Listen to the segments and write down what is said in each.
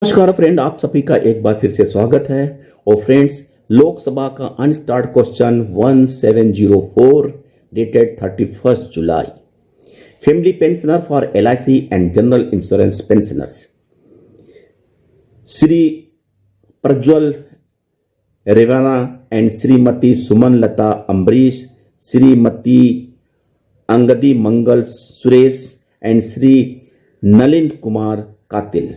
नमस्कार फ्रेंड, आप सभी का एक बार फिर से स्वागत है। और फ्रेंड्स, लोकसभा का unstarred question 1704 dated 31 July. Family pensioner for LIC and general insurance pensioners. Shri Prajwal Revanna and Shrimati Suman Lata Ambareesh, Shrimati Angadi Mangal Suresh and Shri Nalin Kumar Kateel.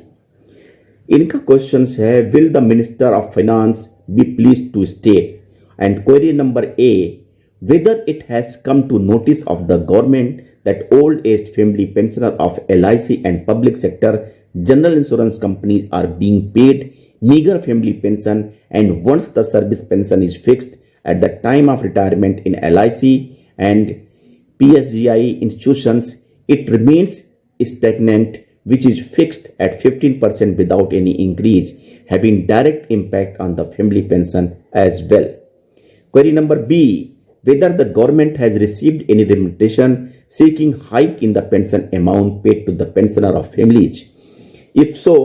इनका क्वेश्चन है, will the minister of finance be please to state, and query number A, whether it has come to notice of the government that old age family pensioner of LIC and public sector general insurance companies are being paid meager family pension, and once the service pension is fixed at the time of retirement in LIC and PSGI institutions, it remains stagnant, which is fixed at 15% without any increase, having direct impact on the family pension as well. Query number B, whether the government has received any remuneration seeking hike in the pension amount paid to the pensioner of families. If so,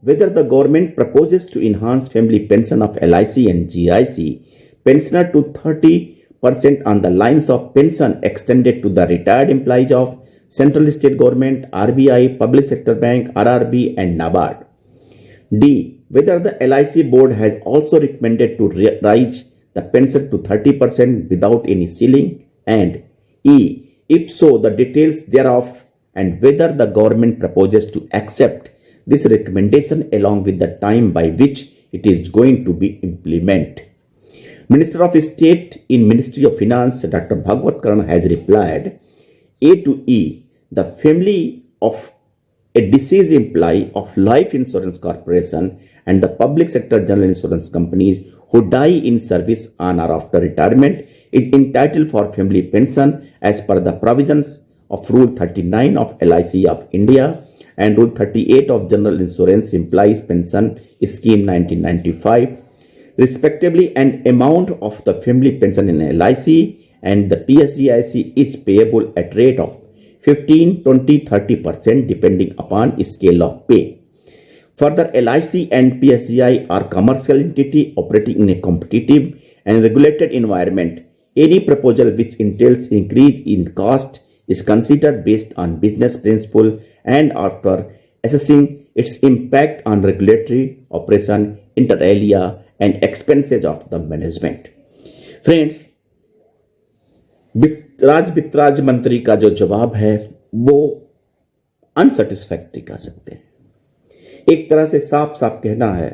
whether the government proposes to enhance family pension of LIC and GIC pensioner to 30% on the lines of pension extended to the retired employees of central state government, RBI, public sector bank, RRB and NABARD. D, whether the LIC board has also recommended to raise the pension to 30% without any ceiling, and E, if so, the details thereof, and whether the government proposes to accept this recommendation along with the time by which it is going to be implemented. Minister of State in Ministry of Finance, Dr. Bhagwat Karan, has replied, A to E, the family of a deceased employee of Life Insurance Corporation and the public sector general insurance companies who die in service on or after retirement is entitled for family pension as per the provisions of Rule 39 of LIC of India and Rule 38 of General Insurance Employees Pension Scheme 1995, respectively, and amount of the family pension in LIC and the PSGIC is payable at rate of 15, 20, 30% depending upon scale of pay. Further, LIC and PSGI are commercial entity operating in a competitive and regulated environment. Any proposal which entails increase in cost is considered based on business principle and after assessing its impact on regulatory operation, inter alia and expenses of the management. Friends, वित्त मंत्री का जो जवाब है वो अनसेटिस्फैक्टरी कह सकते हैं। एक तरह से साफ साफ कहना है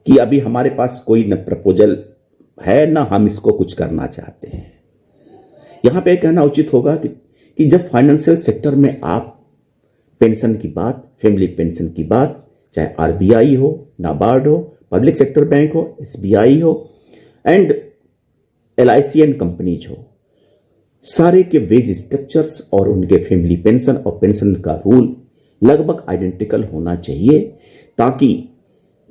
कि अभी हमारे पास कोई न प्रपोजल है ना हम इसको कुछ करना चाहते हैं। यहां पे कहना उचित होगा कि जब फाइनेंशियल सेक्टर में आप पेंशन की बात, फैमिली पेंशन की बात, चाहे RBI हो, नाबार्ड हो, पब्लिक सेक्टर बैंक हो, SBI हो एंड LIC एंड कंपनीज हो, सारे के वेज स्ट्रक्चर्स और उनके फैमिली पेंशन और पेंशन का रूल लगभग आइडेंटिकल होना चाहिए, ताकि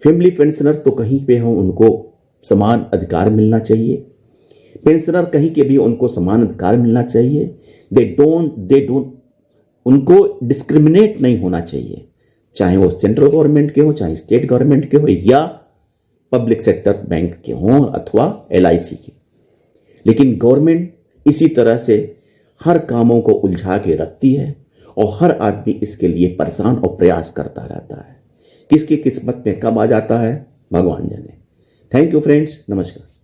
फैमिली पेंशनर तो कहीं पे हो उनको समान अधिकार मिलना चाहिए, पेंशनर कहीं के भी उनको समान अधिकार मिलना चाहिए। दे डोंट उनको डिस्क्रिमिनेट नहीं होना चाहिए, चाहे वो सेंट्रल गवर्नमेंट के हो, चाहे स्टेट गवर्नमेंट के हो, या पब्लिक सेक्टर बैंक के हो अथवा LIC के। लेकिन गवर्नमेंट इसी तरह से हर कामों को उलझा के रखती है और हर आदमी इसके लिए परेशान और प्रयास करता रहता है। किसकी किस्मत में कब आ जाता है भगवान जाने। थैंक यू फ्रेंड्स, नमस्कार।